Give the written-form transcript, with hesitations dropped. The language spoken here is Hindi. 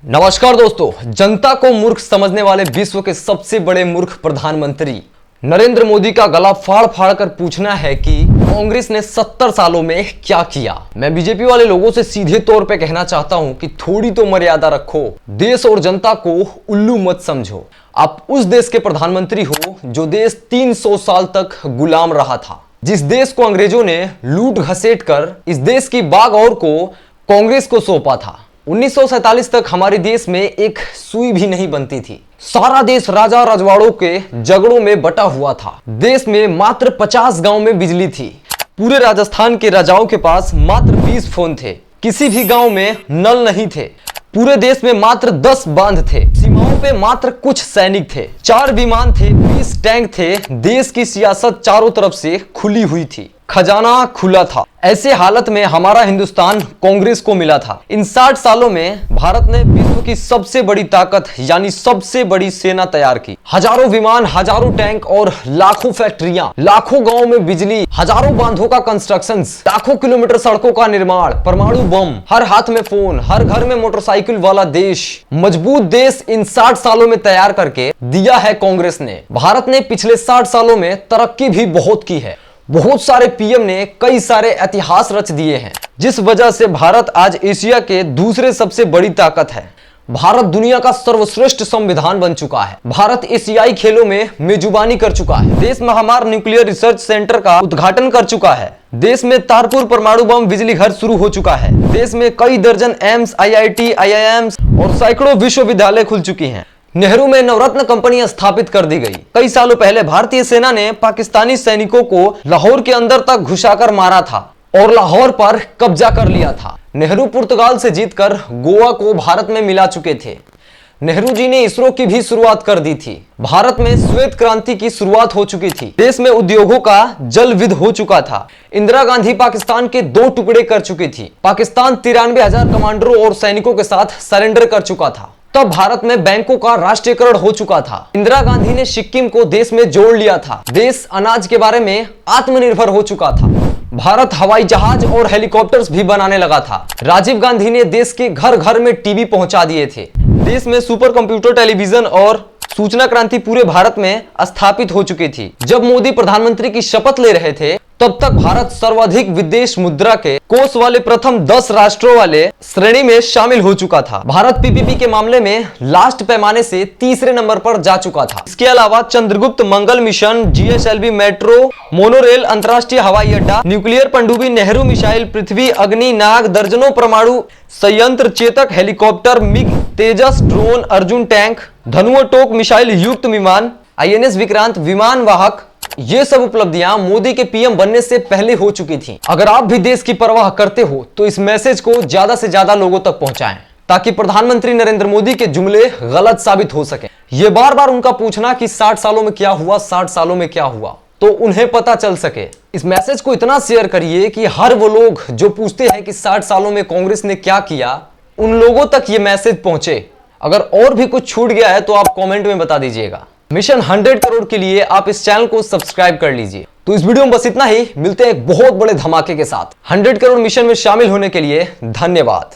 नमस्कार दोस्तों, जनता को मूर्ख समझने वाले विश्व के सबसे बड़े मूर्ख प्रधानमंत्री नरेंद्र मोदी का गला फाड़ फाड़ कर पूछना है कि कांग्रेस ने 70 सालों में क्या किया। मैं बीजेपी वाले लोगों से सीधे तौर पे कहना चाहता हूं कि थोड़ी तो मर्यादा रखो, देश और जनता को उल्लू मत समझो। आप उस देश के प्रधानमंत्री हो जो देश 300 साल तक गुलाम रहा था, जिस देश को अंग्रेजों ने लूट घसेट कर इस देश की बागडोर को कांग्रेस को सौंपा था। 1947 तक हमारे देश में एक सुई भी नहीं बनती थी। सारा देश राजा रजवाड़ों के झगड़ों में बटा हुआ था। देश में मात्र 50 गांव में बिजली थी। पूरे राजस्थान के राजाओं के पास मात्र 20 फोन थे। किसी भी गांव में नल नहीं थे। पूरे देश में मात्र 10 बांध थे। सीमाओं पे मात्र कुछ सैनिक थे। 4 विमान थे, 20 टैंक थे। देश की सियासत चारों तरफ से खुली हुई थी, खजाना खुला था। ऐसे हालत में हमारा हिंदुस्तान कांग्रेस को मिला था। इन 60 सालों में भारत ने विश्व की सबसे बड़ी ताकत यानी सबसे बड़ी सेना तैयार की। हजारों विमान, हजारों टैंक और लाखों फैक्ट्रियां, लाखों गांवों में बिजली, हजारों बांधों का कंस्ट्रक्शन, लाखों किलोमीटर सड़कों का निर्माण, परमाणु बम, हर हाथ में फोन, हर घर में मोटरसाइकिल वाला देश, मजबूत देश इन 60 सालों में तैयार करके दिया है कांग्रेस ने। भारत ने पिछले 60 सालों में तरक्की भी बहुत की है। बहुत सारे पीएम ने कई सारे इतिहास रच दिए हैं, जिस वजह से भारत आज एशिया के दूसरे सबसे बड़ी ताकत है। भारत दुनिया का सर्वश्रेष्ठ संविधान बन चुका है। भारत एशियाई खेलों में मेजबानी कर चुका है। देश में हमारा न्यूक्लियर रिसर्च सेंटर का उद्घाटन कर चुका है। देश में तारपुर परमाणु बम बिजली घर शुरू हो चुका है। देश में कई दर्जन एम्स, आईआईटी, आईआईएम्स और सैकड़ों विश्वविद्यालय खुल चुकी हैं। नेहरू में नवरत्न कंपनी स्थापित कर दी गई। कई सालों पहले भारतीय सेना ने पाकिस्तानी सैनिकों को लाहौर के अंदर तक घुसाकर मारा था और लाहौर पर कब्जा कर लिया था। नेहरू पुर्तगाल से जीतकर गोवा को भारत में मिला चुके थे। नेहरू जी ने इसरो की भी शुरुआत कर दी थी। भारत में श्वेत क्रांति की शुरुआत हो चुकी थी। देश में उद्योगों का जल विद हो चुका था। इंदिरा गांधी पाकिस्तान के 2 टुकड़े कर चुकी थी। पाकिस्तान 93,000 कमांडरों और सैनिकों के साथ सरेंडर कर चुका था। तब भारत में बैंकों का राष्ट्रीयकरण हो चुका था। इंदिरा गांधी ने सिक्किम को देश में जोड़ लिया था। देश अनाज के बारे में आत्मनिर्भर हो चुका था। भारत हवाई जहाज और हेलीकॉप्टर्स भी बनाने लगा था। राजीव गांधी ने देश के घर घर में टीवी पहुंचा दिए थे। देश में सुपर कंप्यूटर, टेलीविजन और सूचना क्रांति पूरे भारत में स्थापित हो चुकी थी। जब मोदी प्रधानमंत्री की शपथ ले रहे थे, तब तक भारत सर्वाधिक विदेश मुद्रा के कोष वाले प्रथम 10 राष्ट्रों वाले श्रेणी में शामिल हो चुका था। भारत पीपीपी के मामले में लास्ट पैमाने से तीसरे नंबर पर जा चुका था। इसके अलावा चंद्रगुप्त मंगल मिशन, जीएसएलवी मेट्रो, मोनोरेल, अंतर्राष्ट्रीय हवाई अड्डा, न्यूक्लियर पनडुब्बी, नेहरू मिसाइल, पृथ्वी, अग्नि, नाग, दर्जनों परमाणु संयंत्र, चेतक हेलीकॉप्टर, मिग, तेजस ड्रोन, अर्जुन टैंक, धनुआ-टोक मिसाइल युक्त विमान, आईएनएस विक्रांत विमान वाहक, ये सब उपलब्धियां मोदी के पीएम बनने से पहले हो चुकी थीं। अगर आप भी देश की परवाह करते हो तो इस मैसेज को ज्यादा से ज्यादा लोगों तक पहुंचाएं, ताकि प्रधानमंत्री नरेंद्र मोदी के जुमले गलत साबित हो सके। ये बार बार उनका पूछना कि 60 सालों में क्या हुआ, 60 सालों में क्या हुआ, तो उन्हें पता चल सके। इस मैसेज को इतना शेयर करिए कि हर वो लोग जो पूछते हैं कि 60 सालों में कांग्रेस ने क्या किया, उन लोगों तक ये मैसेज पहुंचे। अगर और भी कुछ छूट गया है तो आप कमेंट में बता दीजिएगा। मिशन 100 करोड़ के लिए आप इस चैनल को सब्सक्राइब कर लीजिए। तो इस वीडियो में बस इतना ही। मिलते हैं एक बहुत बड़े धमाके के साथ। 100 करोड़ मिशन में शामिल होने के लिए धन्यवाद।